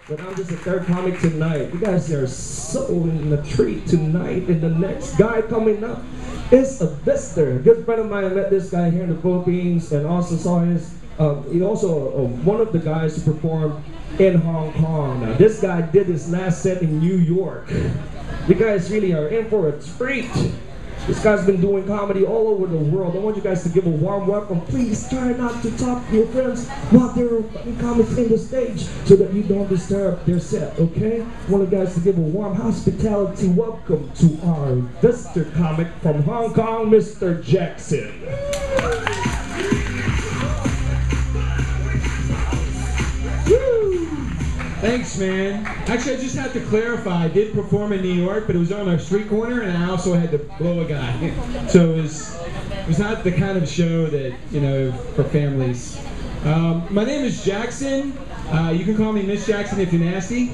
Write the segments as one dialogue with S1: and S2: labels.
S1: but I'm just a third comic tonight. You guys are so in the treat tonight, and the next guy coming up is a visitor. A good friend of mine. I met this guy here in the Philippines, and also saw his. He also one of the guys who performed in Hong Kong. Now, this guy did his last set in New York. You guys really are in for a treat. This guy's been doing comedy all over the world. I want you guys to give a warm welcome. Please try not to talk to your friends while they're comics in the stage so that you don't disturb their set, okay? I want you guys to give a warm hospitality welcome to our visitor comic from Hong Kong, Mr. Jackson.
S2: Thanks, man. Actually, I just have to clarify. I did perform in New York, but it was on our street corner, and I also had to blow a guy. So it was not the kind of show that, you know, for families. My name is Jackson. You can call me Miss Jackson if you're nasty.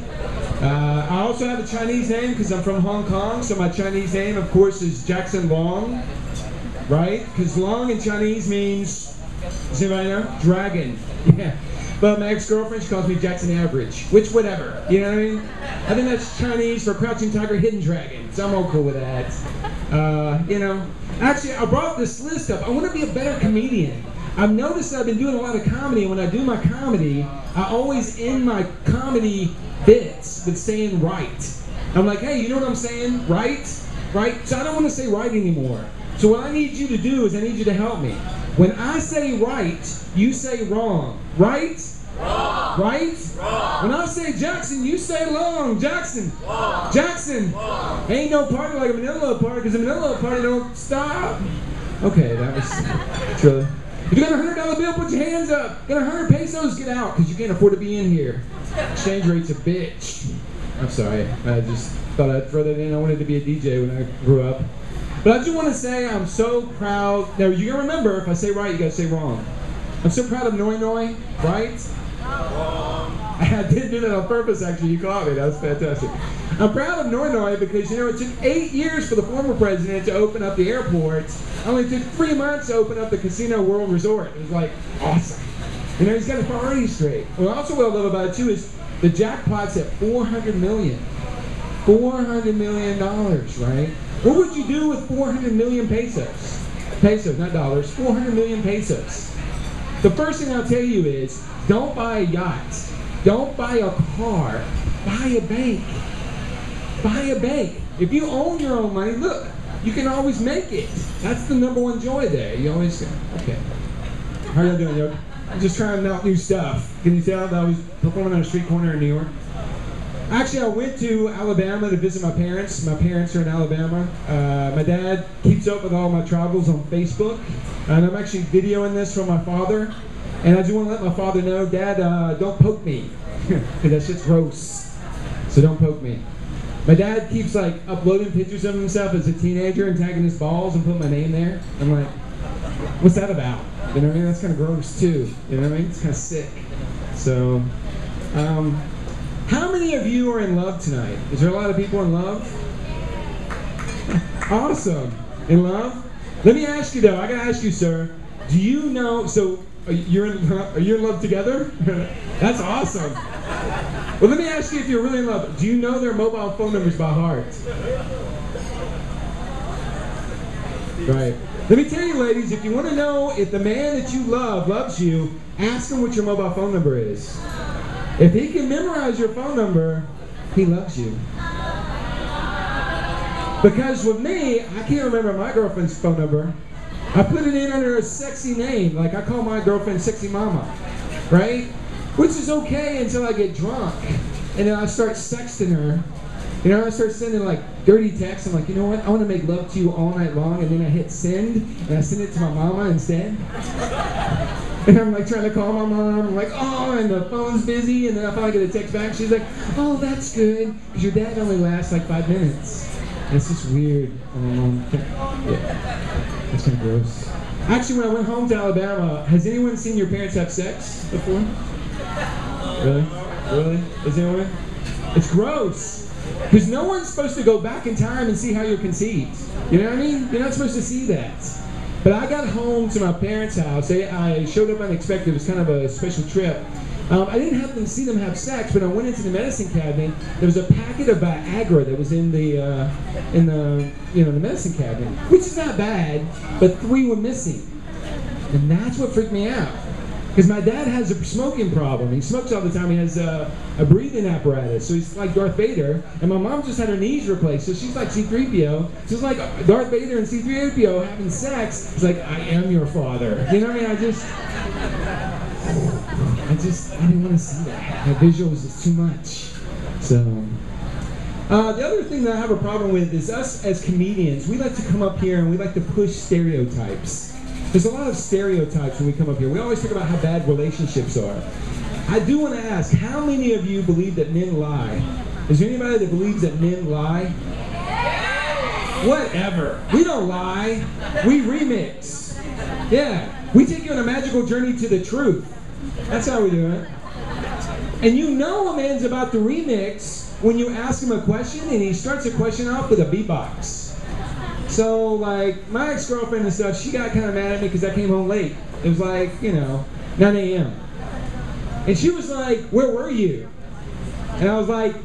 S2: I also have a Chinese name because I'm from Hong Kong, so my Chinese name, of course, is Jackson Long, right? Because Long in Chinese means, does anybody know? Dragon. Yeah. But my ex-girlfriend, she calls me Jackson Average, which whatever, you know what I mean? I think that's Chinese for Crouching Tiger, Hidden Dragon, so I'm all cool with that. You know, actually, I brought this list up. I want to be a better comedian. I've noticed that I've been doing a lot of comedy, and when I do my comedy, I always end my comedy bits with saying right. I'm like, hey, you know what I'm saying? Right? Right? So I don't want to say right anymore. So what I need you to do is I need you to help me. When I say right, you say wrong. Right? Wrong. Right? Wrong. When I say Jackson, you say long. Jackson. Wrong. Jackson. Wrong. Ain't no party like a Manila party, because a Manila party don't stop. Okay, that was true. If you got a $100 bill, put your hands up. Got 100 pesos, get out, because you can't afford to be in here. Exchange rate's a bitch. I'm sorry. I just thought I'd throw that in. I wanted to be a DJ when I grew up. But I just want to say I'm so proud. Now, you gotta remember, if I say right, you gotta say wrong. I'm so proud of Noi Noi, right? Wrong. I didn't do that on purpose, actually. You caught me. That was fantastic. I'm proud of Noi Noi because, you know, it took 8 years for the former president to open up the airport. It only took 3 months to open up the Casino World Resort. It was like awesome. You know, he's got his priorities straight. Well, also what I love about it too is the jackpot's at $400 million. $400 million, right? What would you do with 400 million pesos? Pesos, not dollars. 400 million pesos. The first thing I'll tell you is, don't buy a yacht. Don't buy a car. Buy a bank. Buy a bank. If you own your own money, look, you can always make it. That's the #1 joy there. You always say, okay. How are you doing, yo? I'm just trying out new stuff. Can you tell that I was performing on a street corner in New York? Actually, I went to Alabama to visit my parents. My parents are in Alabama. My dad keeps up with all my travels on Facebook. And I'm actually videoing this from my father. And I just want to let my father know, Dad, don't poke me. Because that shit's gross. So don't poke me. My dad keeps like uploading pictures of himself as a teenager and tagging his balls and putting my name there. I'm like, what's that about? You know what I mean? That's kind of gross too. You know what I mean? It's kind of sick. So, how many of you are in love tonight? Is there a lot of people in love? Awesome. In love? Let me ask you though, I gotta ask you, sir, do you know, so are you in love together? That's awesome. Well, let me ask you if you're really in love. Do you know their mobile phone numbers by heart? Right. Let me tell you, ladies, if you want to know if the man that you love loves you, ask him what your mobile phone number is. If he can memorize your phone number, he loves you. Because with me, I can't remember my girlfriend's phone number. I put it in under a sexy name, like I call my girlfriend Sexy Mama, right? Which is okay until I get drunk. And then I start sexting her. You know, I start sending like dirty texts. I'm like, you know what? I want to make love to you all night long. And then I hit send, and I send it to my mama instead. And I'm like trying to call my mom. I'm like, oh, and the phone's busy. And then I finally get a text back. She's like, oh, that's good. Because your dad only lasts like 5 minutes. And it's just weird. Yeah, that's kind of gross. Actually, when I went home to Alabama, has anyone seen your parents have sex before? Really? Really? Is anyone? It's gross. Because no one's supposed to go back in time and see how you're conceived. You know what I mean? You're not supposed to see that. But I got home to my parents' house. I showed up unexpected. It was kind of a special trip. I didn't happen to see them have sex, but I went into the medicine cabinet. There was a packet of Viagra that was in the the medicine cabinet, which is not bad, but 3 were missing, and that's what freaked me out. Because my dad has a smoking problem. He smokes all the time. He has a breathing apparatus, so he's like Darth Vader. And my mom just had her knees replaced, so she's like C-3PO. So it's like Darth Vader and C-3PO having sex. It's like, I am your father. You know what I mean? I didn't want to see that. The visuals is too much. So, the other thing that I have a problem with is us as comedians. We like to come up here and we like to push stereotypes. There's a lot of stereotypes when we come up here. We always talk about how bad relationships are. I do want to ask, how many of you believe that men lie? Is there anybody that believes that men lie? Whatever. We don't lie. We remix. Yeah. We take you on a magical journey to the truth. That's how we do it. And you know a man's about to remix when you ask him a question and he starts a question off with a beatbox. So, like, my ex-girlfriend and stuff, she got kind of mad at me because I came home late. It was like, 9 a.m. And she was like, where were you? And I was like,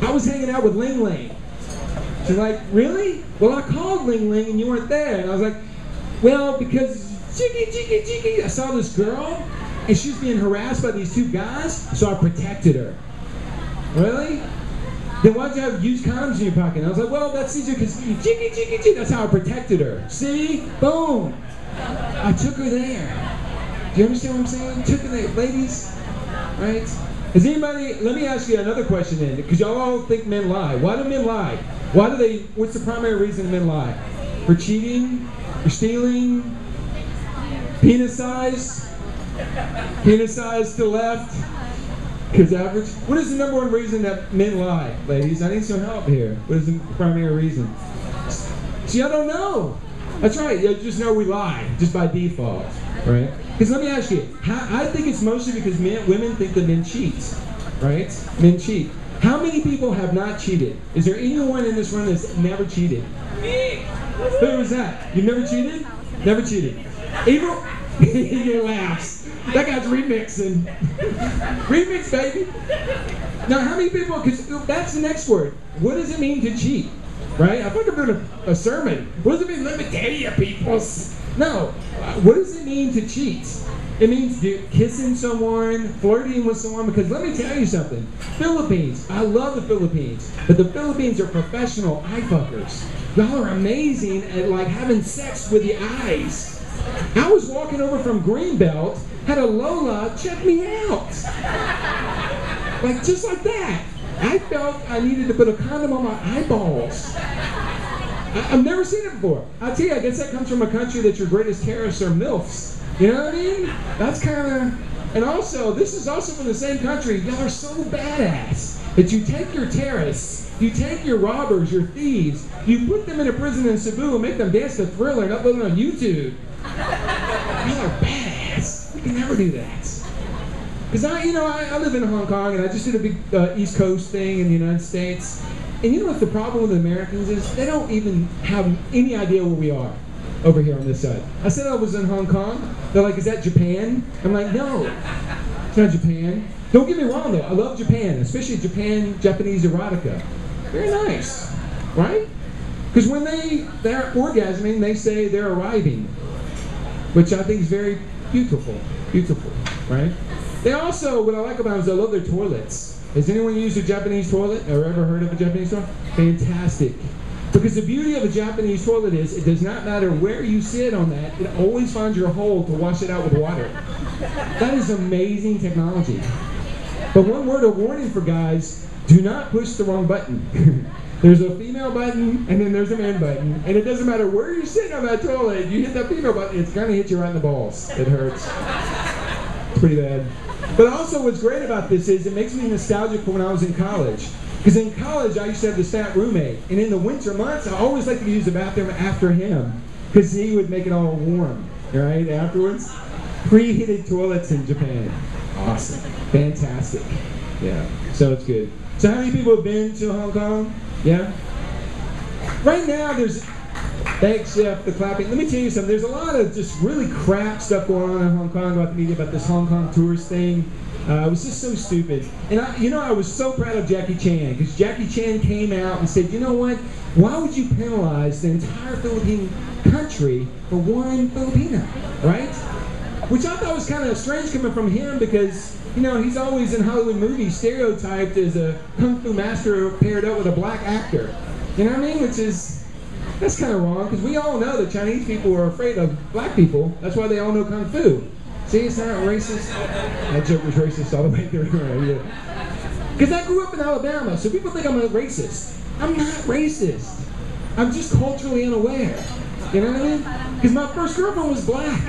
S2: I was hanging out with Ling Ling. She's like, really? Well, I called Ling Ling and you weren't there. And I was like, well, because I saw this girl and she was being harassed by these 2 guys, so I protected her. Really? Then why'd you have used condoms in your pocket? And I was like, well, that's easier because that's how I protected her. See? Boom. I took her there. Do you understand what I'm saying? Took her there. Ladies, right? Is anybody, let me ask you another question then, because y'all all think men lie. Why do men lie? What's the primary reason men lie? For cheating? For stealing? Penis size? Penis size to the left? Because average. What is the #1 reason that men lie, ladies? I need some help here. What is the primary reason? See, I don't know. That's right. You just know we lie, just by default, right? Because let me ask you, I think it's mostly because women think that men cheat, right? Men cheat. How many people have not cheated? Is there anyone in this room that's never cheated? Me. Who was that? You've never cheated? Never cheated. Even he laughs. That guy's remixing. Remix, baby. Now, how many people, because that's the next word. What does it mean to cheat? Right? I feel like I'm doing a sermon. What does it mean? Let me tell you, peoples. No. What does it mean to cheat? It means kissing someone, flirting with someone, because let me tell you something. Philippines, I love the Philippines, but the Philippines are professional eye fuckers. Y'all are amazing at like having sex with the eyes. I was walking over from Greenbelt, had a Lola check me out. Like, just like that. I felt I needed to put a condom on my eyeballs. I've never seen it before. I tell you, I guess that comes from a country that your greatest terrorists are MILFs. You know what I mean? That's kind of... And also, this is also from the same country. Y'all are so badass that you take your terrorists, you take your robbers, your thieves, you put them in a prison in Cebu and make them dance to Thriller and upload it on YouTube. Y'all are badass. We can never do that. Because I live in Hong Kong and I just did a big East Coast thing in the United States. And you know what the problem with Americans is? They don't even have any idea where we are over here on this side. I said I was in Hong Kong. They're like, is that Japan? I'm like, no, it's not Japan. Don't get me wrong though, I love Japan, especially Japanese erotica. Very nice, right? Because when they're orgasming, they say they're arriving, which I think is very beautiful, right? They also, what I like about them is I love their toilets. Has anyone used a Japanese toilet or ever heard of a Japanese toilet? Fantastic. Because the beauty of a Japanese toilet is it does not matter where you sit on that, it always finds your hole to wash it out with water. That is amazing technology. But one word of warning for guys, do not push the wrong button. There's a female button and then there's a man button. And it doesn't matter where you're sitting on that toilet, you hit that female button, it's gonna hit you right in the balls. It hurts. It's pretty bad. But also what's great about this is it makes me nostalgic for when I was in college. Because in college I used to have this fat roommate. And in the winter months I always liked to use the bathroom after him. Because he would make it all warm, right, afterwards. Preheated toilets in Japan. Awesome. Fantastic. Yeah, so it's good. So how many people have been to Hong Kong? Yeah? Right now there's Thanks, Jeff, for clapping. Let me tell you something. There's a lot of just really crap stuff going on in Hong Kong about the media, about this Hong Kong tourist thing. It was just so stupid. And I was so proud of Jackie Chan, because Jackie Chan came out and said, you know what? Why would you penalize the entire Philippine country for one Filipino, right? Which I thought was kind of strange coming from him, because he's always in Hollywood movies stereotyped as a kung fu master paired up with a black actor. You know what I mean? That's kind of wrong, because we all know that Chinese people are afraid of black people. That's why they all know kung fu. See, it's not racist. That joke was racist all the way through. Because I grew up in Alabama, so people think I'm a racist. I'm not racist. I'm just culturally unaware. You know what I mean? Because my first girlfriend was black.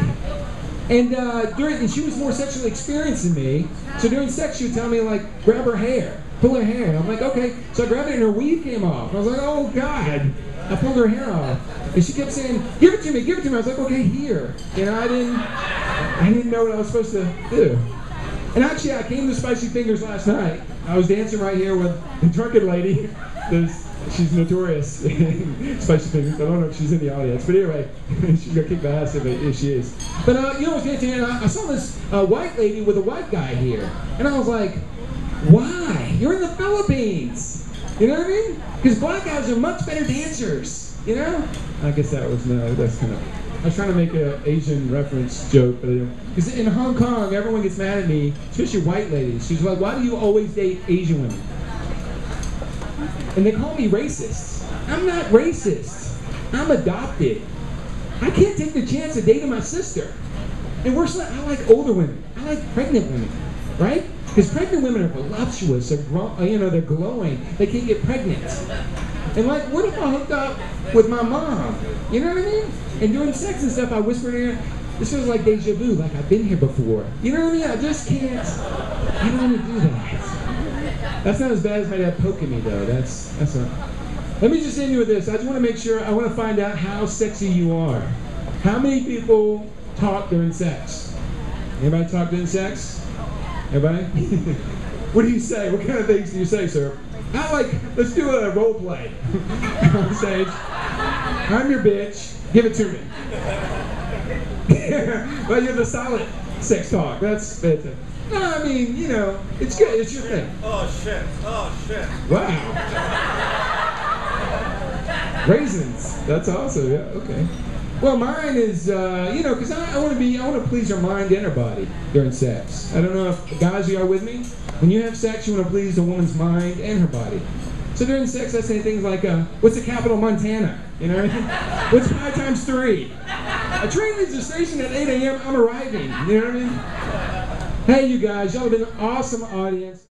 S2: And she was more sexually experienced than me. So during sex, she would tell me, like, grab her hair, pull her hair. And I'm like, okay. So I grabbed it and her weave came off. And I was like, oh, God. I pulled her hair off. And she kept saying, give it to me, give it to me. I was like, okay, here. I didn't know what I was supposed to do. And actually, I came to Spicy Fingers last night. I was dancing right here with the drunken lady. She's notorious. Spicy Fingers. I don't know if she's in the audience. But anyway, she's going to kick my ass if she is. But, I was dancing, and I saw this white lady with a white guy here. And I was like, why? You're in the Philippines. You know what I mean? Because black guys are much better dancers. I guess that's kind of... I was trying to make an Asian reference joke, but because in Hong Kong, everyone gets mad at me, especially white ladies. She's like, why do you always date Asian women? And they call me racist. I'm not racist. I'm adopted. I can't take the chance of dating my sister. And worse, I like older women. I like pregnant women, right? Because pregnant women are voluptuous, they're glowing, they can't get pregnant. And what if I hooked up with my mom? You know what I mean? And during sex and stuff, I whispered in her, this feels like deja vu, like I've been here before. You know what I mean? I just can't, I don't want to do that. That's not as bad as my dad poking me, though. That's not. Let me just end you with this. I just want to make sure, I want to find out how sexy you are. How many people talk during sex? Anybody talk during sex? Everybody? What do you say? What kind of things do you say, sir? Let's do a role play on stage. I'm your bitch. Give it to me. Well, you're the solid sex talk. That's fantastic. No, I mean, it's good. It's your thing.
S3: Oh, shit. Oh, shit.
S2: Wow. Raisins. That's awesome. Yeah, okay. Well, mine is, because I want to please her mind and her body during sex. I don't know if guys, you are with me? When you have sex, you want to please a woman's mind and her body. So during sex, I say things like, what's the capital of Montana? You know what I mean? What's pi times 3? A train leaves the station at 8 a.m., I'm arriving. You know what I mean? Hey, you guys, y'all have been an awesome audience.